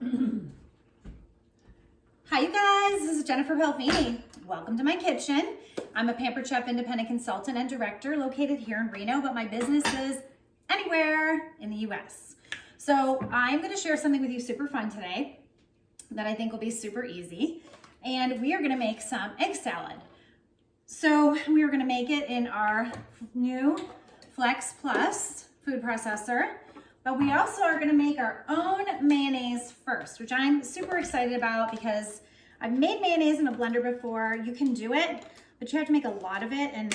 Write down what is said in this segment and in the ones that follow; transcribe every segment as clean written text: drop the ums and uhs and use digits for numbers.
Hi you guys, this is Jennifer Pelfini. Welcome to my kitchen. I'm a Pampered Chef independent consultant and director located here in Reno, but my business is anywhere in the US. So I'm gonna share something with you super fun today that I think will be super easy. And we are gonna make some egg salad. So we are gonna make it in our new Flex+ food processor. But we also are gonna make our own mayonnaise first, which I'm super excited about because I've made mayonnaise in a blender before. You can do it, but you have to make a lot of it, and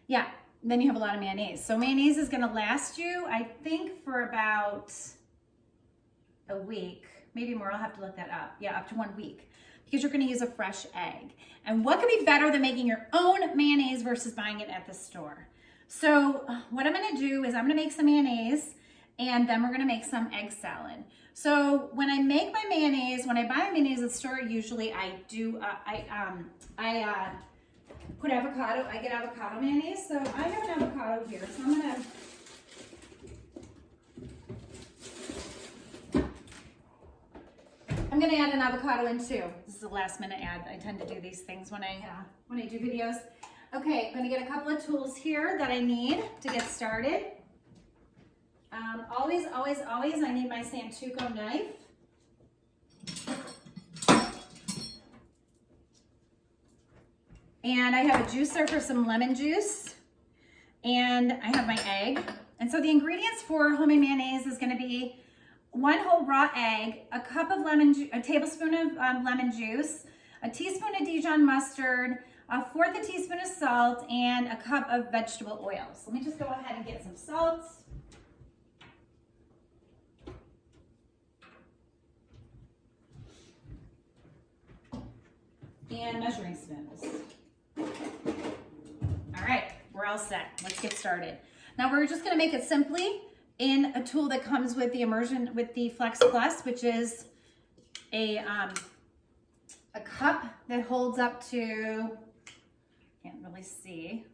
yeah, then you have a lot of mayonnaise. So mayonnaise is gonna last you, I think, for about a week, maybe more. I'll have to look that up. Yeah, up to 1 week, because you're gonna use a fresh egg. And what could be better than making your own mayonnaise versus buying it at the store? So what I'm gonna do is I'm gonna make some mayonnaise, and then we're gonna make some egg salad. So when I make my mayonnaise, when I buy mayonnaise at the store, usually I do, put avocado, I get avocado mayonnaise. So I have an avocado here, so I'm gonna add an avocado in too. This is a last minute ad. I tend to do these things when I do videos. Okay, I'm gonna get a couple of tools here that I need to get started. Always, I need my Santuco knife. And I have a juicer for some lemon juice. And I have my egg. And so the ingredients for homemade mayonnaise is gonna be 1 whole raw egg, a cup of a tablespoon of lemon juice, a teaspoon of Dijon mustard, 1/4 teaspoon of salt, and a cup of vegetable oil. So let me just go ahead and get some salt. And measuring spoons. All right, we're all set. Let's get started. Now we're just gonna make it simply in a tool that comes with the immersion, with the Flex+, which is a cup that holds up to, can't really see,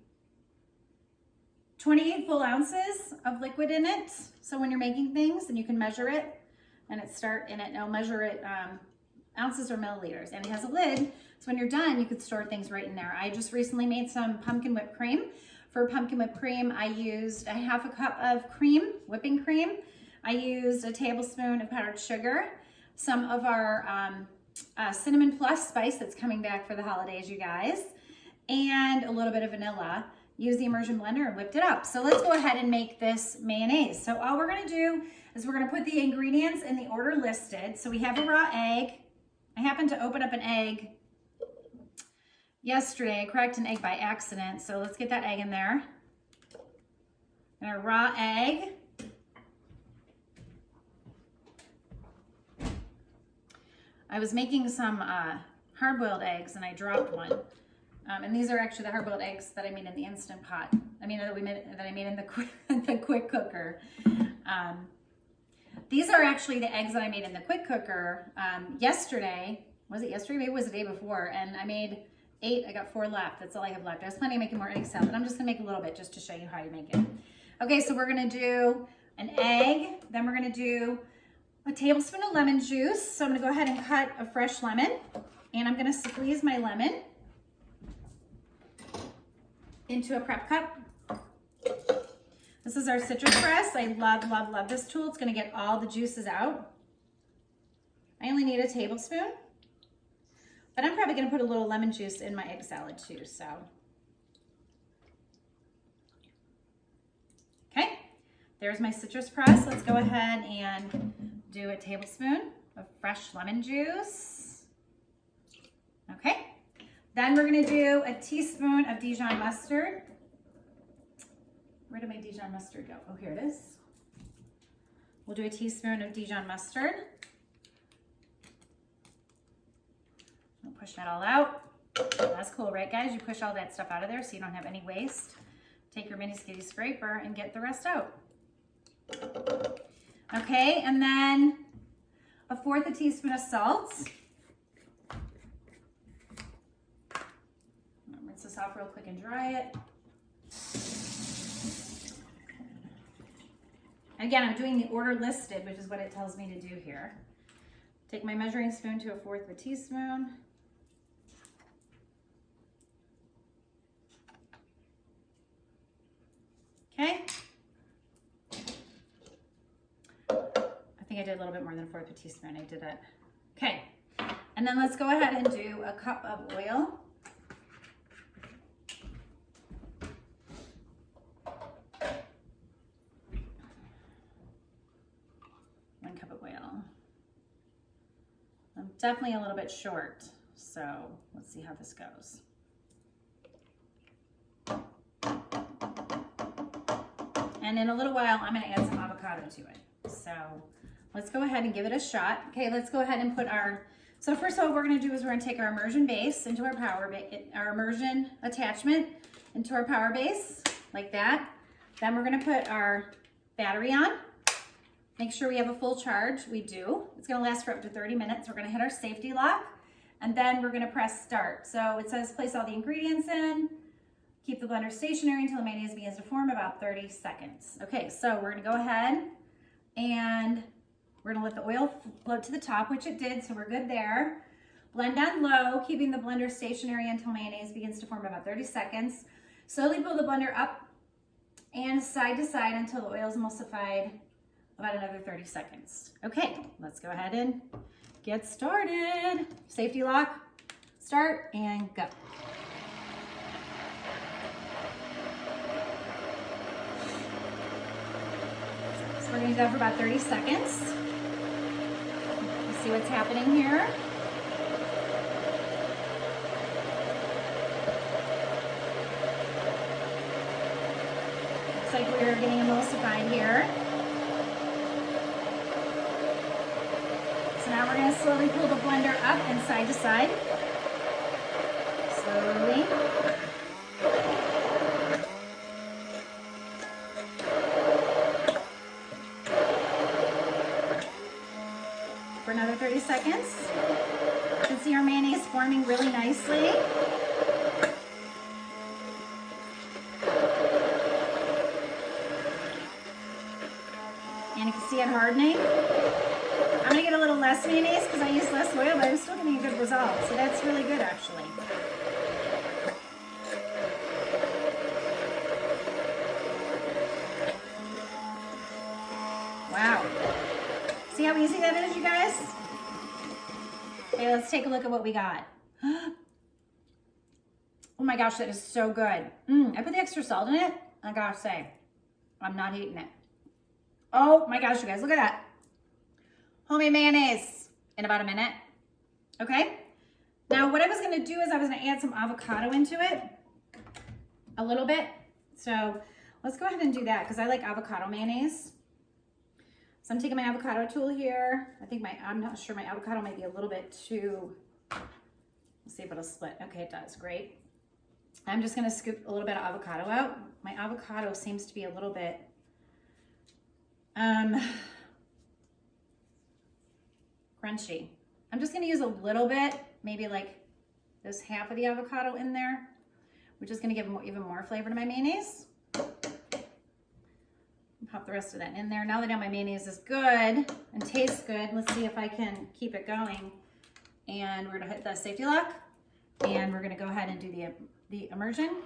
28 full ounces of liquid in it. So when you're making things, then you can measure it, and it'll measure it ounces or milliliters, and it has a lid. So when you're done, you could store things right in there. I just recently made some pumpkin whipped cream. For pumpkin whipped cream, I used a 1/2 cup of cream, whipping cream. I used a tablespoon of powdered sugar, some of our cinnamon plus spice that's coming back for the holidays, you guys, and a little bit of vanilla. Use the immersion blender and whipped it up. So let's go ahead and make this mayonnaise. So all we're gonna do is we're gonna put the ingredients in the order listed. So we have a raw egg. I happened to open up an egg yesterday. I cracked an egg by accident. So let's get that egg in there. And a raw egg. I was making some hard-boiled eggs and I dropped one. And these are actually the hard-boiled eggs that I made in the Instant Pot. I mean, that I made in the quick cooker. These are actually the eggs that I made in the quick cooker yesterday. Was it yesterday? Maybe it was the day before. And I made 8. I got 4 left. That's all I have left. I was planning on making more egg salad. I'm just gonna make a little bit just to show you how you make it. Okay, so we're gonna do an egg. Then we're gonna do a tablespoon of lemon juice. So I'm gonna go ahead and cut a fresh lemon, and I'm gonna squeeze my lemon into a prep cup. This is our citrus press. I love this tool. It's gonna get all the juices out. I only need a tablespoon, but I'm probably gonna put a little lemon juice in my egg salad too, so. Okay, there's my citrus press. Let's go ahead and do a tablespoon of fresh lemon juice. Okay. Then we're gonna do a teaspoon of Dijon mustard. Where did my Dijon mustard go? Oh, here it is. We'll do a teaspoon of Dijon mustard. We'll push that all out. That's cool, right guys? You push all that stuff out of there so you don't have any waste. Take your mini skitty scraper and get the rest out. Okay, and then a 1/4 teaspoon of salt. Rinse this off real quick and dry it. Again, I'm doing the order listed, which is what it tells me to do here. Take my measuring spoon to 1/4 of a teaspoon. Okay. I think I did a little bit more than 1/4 of a teaspoon. I did it. Okay. And then let's go ahead and do a cup of oil. I'm definitely a little bit short, so let's see how this goes. And in a little while, I'm gonna add some avocado to it. So let's go ahead and give it a shot. Okay, let's go ahead and put so first of all, what we're gonna do is we're gonna take our immersion base into our our immersion attachment into our power base, like that. Then we're gonna put our battery on. Make sure we have a full charge. We do. It's gonna last for up to 30 minutes. We're gonna hit our safety lock, and then we're gonna press start. So it says place all the ingredients in, keep the blender stationary until the mayonnaise begins to form, about 30 seconds. Okay, so we're gonna go ahead and we're gonna let the oil float to the top, which it did, so we're good there. Blend on low, keeping the blender stationary until mayonnaise begins to form, about 30 seconds. Slowly pull the blender up and side to side until the oil is emulsified, about another 30 seconds. Okay, let's go ahead and get started. Safety lock, start, and go. So we're gonna do that for about 30 seconds. Let's see what's happening here. Looks like we're getting emulsified here. Now we're going to slowly pull the blender up and side to side. Slowly. For another 30 seconds. You can see our mayonnaise forming really nicely. And you can see it hardening. I'm gonna get a little less mayonnaise because I use less oil, but I'm still getting a good result. So that's really good, actually. Wow. See how easy that is, you guys? Okay, let's take a look at what we got. Oh my gosh, that is so good. I put the extra salt in it. I gotta say, I'm not eating it. Oh my gosh, you guys, look at that. Homemade mayonnaise in about a minute. Okay. Now what I was going to do is I was going to add some avocado into it. A little bit. So let's go ahead and do that because I like avocado mayonnaise. So I'm taking my avocado tool here. I'm not sure, my avocado might be a little bit too, let's see if it'll split. Okay, it does. Great. I'm just going to scoop a little bit of avocado out. My avocado seems to be a little bit, crunchy. I'm just going to use a little bit, maybe like this half of the avocado in there, which is going to give even more flavor to my mayonnaise. Pop the rest of that in there. Now that my mayonnaise is good and tastes good, let's see if I can keep it going. And we're going to hit the safety lock, and we're going to go ahead and do the immersion.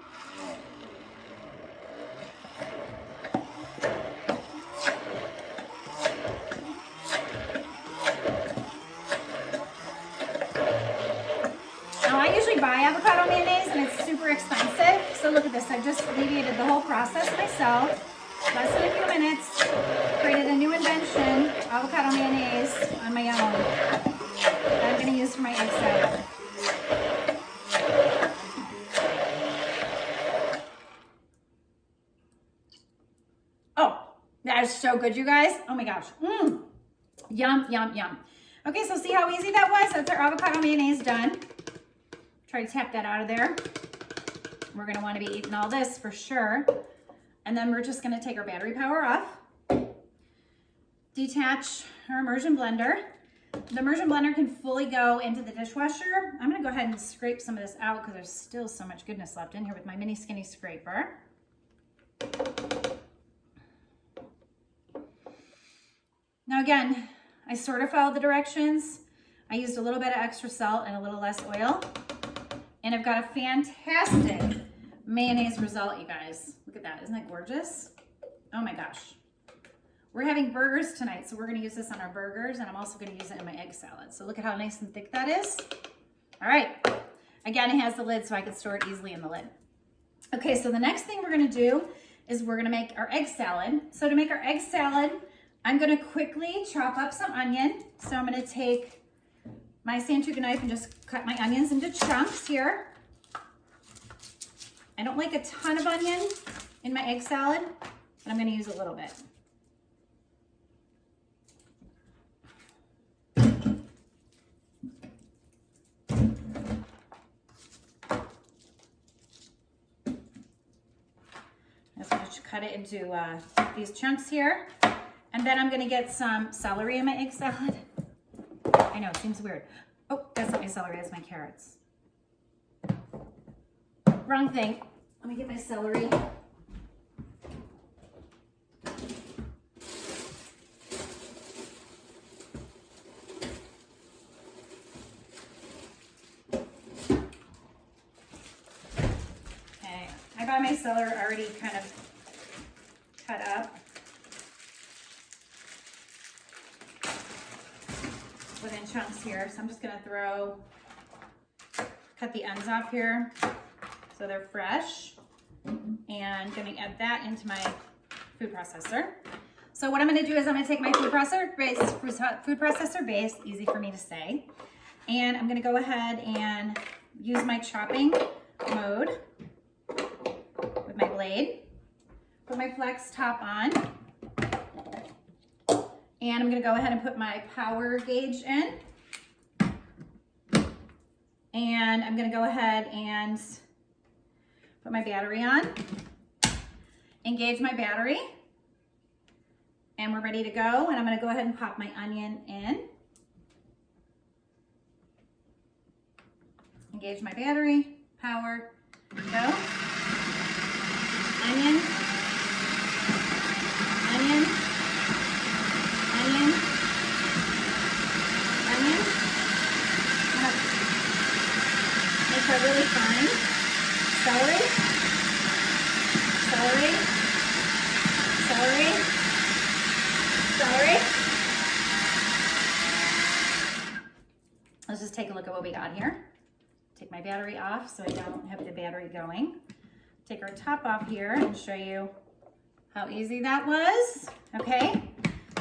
I usually buy avocado mayonnaise and it's super expensive. So look at this, I've just alleviated the whole process myself. Less than a few minutes, created a new invention, avocado mayonnaise on my own that I'm gonna use for my egg salad. Oh, that is so good, you guys. Oh my gosh. Yum, yum, yum. Okay, so see how easy that was? That's our avocado mayonnaise done. Try to tap that out of there. We're gonna wanna be eating all this for sure. And then we're just gonna take our battery power off, detach our immersion blender. The immersion blender can fully go into the dishwasher. I'm gonna go ahead and scrape some of this out because there's still so much goodness left in here with my mini skinny scraper. Now again, I sort of followed the directions. I used a little bit of extra salt and a little less oil. And I've got a fantastic mayonnaise result, you guys. Look at that, isn't that gorgeous? Oh my gosh. We're having burgers tonight, so we're gonna use this on our burgers, and I'm also gonna use it in my egg salad. So look at how nice and thick that is. All right, again, it has the lid so I can store it easily in the lid. Okay, so the next thing we're gonna do is we're gonna make our egg salad. So to make our egg salad, I'm gonna quickly chop up some onion. So I'm gonna take my Santuka knife and just cut my onions into chunks here. I don't like a ton of onion in my egg salad, but I'm gonna use a little bit. I'm just gonna cut it into these chunks here. And then I'm gonna get some celery in my egg salad. I know, it seems weird. Oh, that's not my celery, that's my carrots. Wrong thing. Let me get my celery. Okay, I got my celery already kind of cut up. Put in chunks here, so I'm just gonna cut the ends off here so they're fresh, and gonna add that into my food processor. So what I'm gonna do is I'm gonna take my food processor base, easy for me to say, and I'm gonna go ahead and use my chopping mode with my blade, put my flex top on, and I'm gonna go ahead and put my power gauge in. And I'm gonna go ahead and put my battery on, engage my battery, and we're ready to go. And I'm gonna go ahead and pop my onion in. Engage my battery, power, go. Onion, onion, onion, onion. Make her really fine. Celery, celery, celery, celery. Let's just take a look at what we got here. Take my battery off so I don't have the battery going. Take our top off here and show you how easy that was. Okay,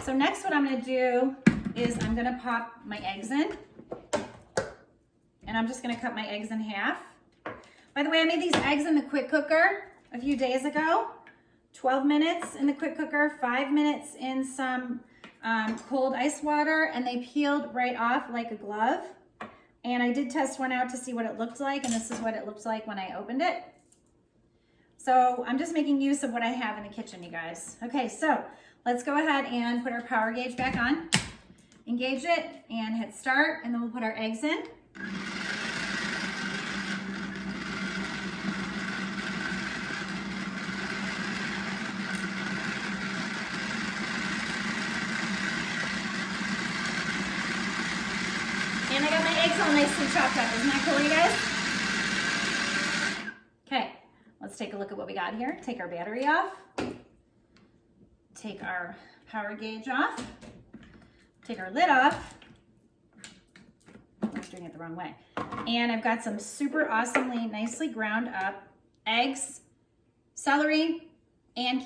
so next what I'm gonna do is I'm gonna pop my eggs in. And I'm just gonna cut my eggs in half. By the way, I made these eggs in the quick cooker a few days ago. 12 minutes in the quick cooker, 5 minutes in some cold ice water, and they peeled right off like a glove. And I did test one out to see what it looked like, and this is what it looked like when I opened it. So I'm just making use of what I have in the kitchen, you guys. Okay, so let's go ahead and put our power gauge back on. Engage it and hit start, and then we'll put our eggs in. And I got my eggs all nicely chopped up. Isn't that cool, you guys? Okay, let's take a look at what we got here. Take our battery off. Take our power gauge off. Take our lid off. I was doing it the wrong way. And I've got some super awesomely, nicely ground up eggs, celery, and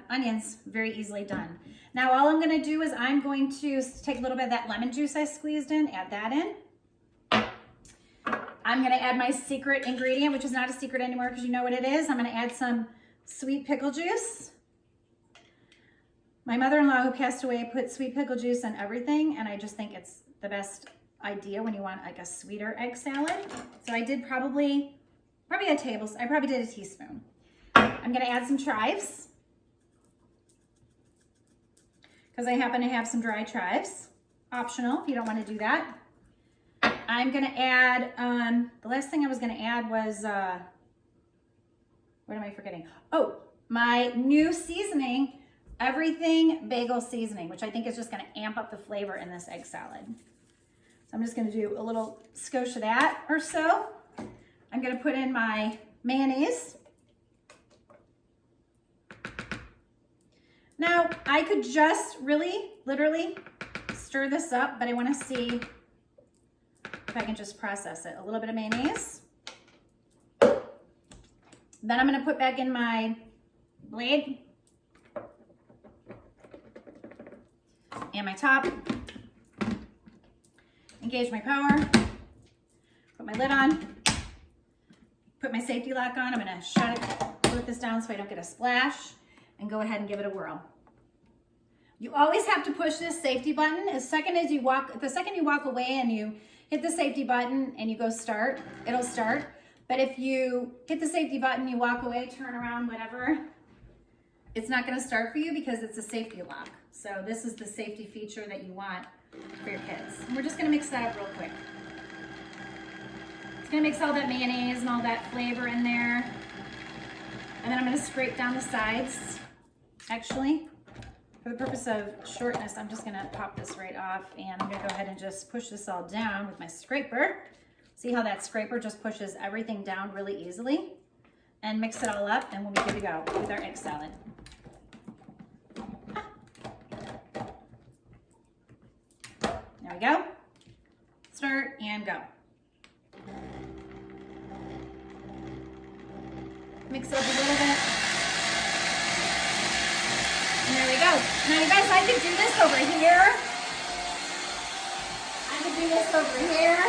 onions, very easily done. Now all I'm gonna do is I'm going to take a little bit of that lemon juice I squeezed in, add that in. I'm gonna add my secret ingredient, which is not a secret anymore because you know what it is. I'm gonna add some sweet pickle juice. My mother-in-law who passed away put sweet pickle juice on everything, and I just think it's the best idea when you want like a sweeter egg salad. So I did probably a tablespoon, I probably did a teaspoon. I'm gonna add some chives because I happen to have some dry chives. Optional if you don't want to do that. I'm gonna add, the last thing I was gonna add was, what am I forgetting? Oh, my new seasoning everything bagel seasoning, which I think is just gonna amp up the flavor in this egg salad. So I'm just gonna do a little skosh of that or so. I'm gonna put in my mayonnaise. Now, I could just really, literally stir this up, but I wanna see if I can just process it. A little bit of mayonnaise. Then I'm gonna put back in my blade and my top. Engage my power. Put my lid on. Put my safety lock on. I'm gonna shut it, put this down so I don't get a splash, and go ahead and give it a whirl. You always have to push this safety button. The second you walk away and you hit the safety button and you go start, it'll start. But if you hit the safety button, you walk away, turn around, whatever, it's not gonna start for you because it's a safety lock. So this is the safety feature that you want for your kids. And we're just gonna mix that up real quick. It's gonna mix all that mayonnaise and all that flavor in there. And then I'm gonna scrape down the sides. Actually, for the purpose of shortness, I'm just gonna pop this right off, and I'm gonna go ahead and just push this all down with my scraper. See how that scraper just pushes everything down really easily? And mix it all up, and we'll be good to go with our egg salad. There we go. Start and go. Mix it up a little bit. And there we go. Now you guys, I could do this over here. I could do this over here.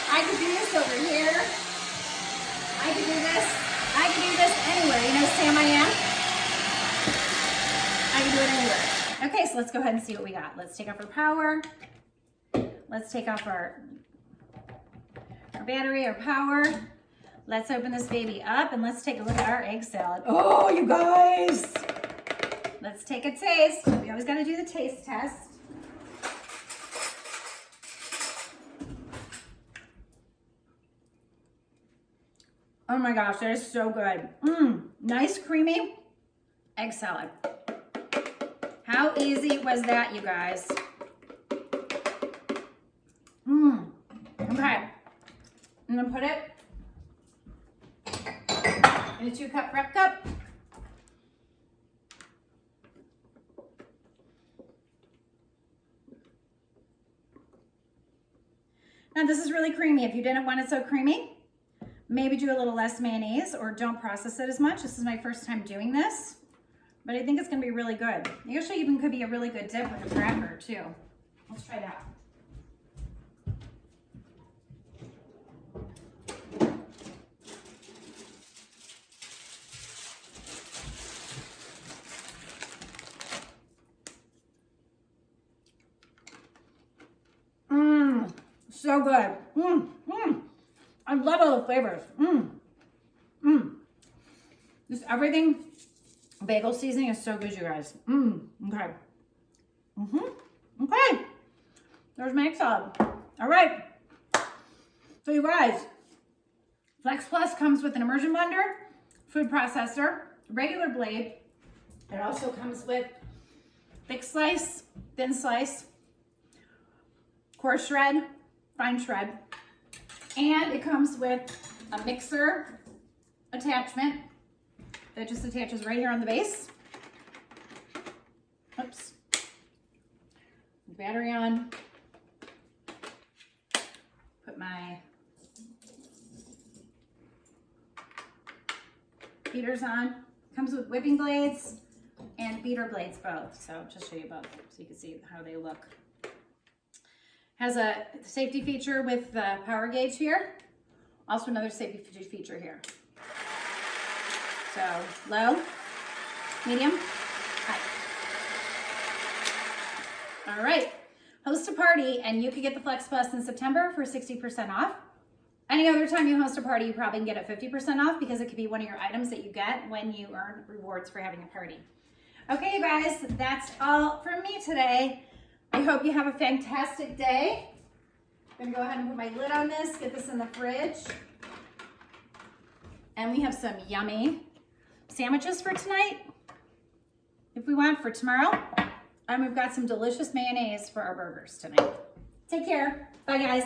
I could do this over here. I could do this. I could do this anywhere. You know, Sam, I am. I can do it anywhere. Okay, so let's go ahead and see what we got. Let's take off our power. Let's take off our battery, our power. Let's open this baby up and let's take a look at our egg salad. Oh, you guys. Let's take a taste. We always got to do the taste test. Oh my gosh, that is so good. Nice creamy egg salad. How easy was that, you guys? Okay. I'm gonna put it in a 2-cup prep cup. Now this is really creamy. If you didn't want it so creamy, maybe do a little less mayonnaise or don't process it as much. This is my first time doing this, but I think it's gonna be really good. It actually even could be a really good dip with a cracker too. Let's try that. So good. I love all the flavors. Just everything. Bagel seasoning is so good, you guys. Okay. Okay. There's my egg salad. All right. So you guys, Flex Plus comes with an immersion blender, food processor, regular blade. It also comes with thick slice, thin slice, coarse shred, fine shred, and it comes with a mixer attachment that just attaches right here on the base. Oops. Battery on. Put my beaters on. Comes with whipping blades and beater blades both. So I'll just show you both so you can see how they look. Has a safety feature with the power gauge here. Also another safety feature here. So low, medium, high. All right, host a party and you could get the Flex Plus in September for 60% off. Any other time you host a party, you probably can get it 50% off because it could be one of your items that you get when you earn rewards for having a party. Okay, you guys, that's all from me today. I hope you have a fantastic day. I'm gonna go ahead and put my lid on this, get this in the fridge. And we have some yummy sandwiches for tonight. if we want for tomorrow. And we've got some delicious mayonnaise for our burgers tonight. Take care. Bye, guys.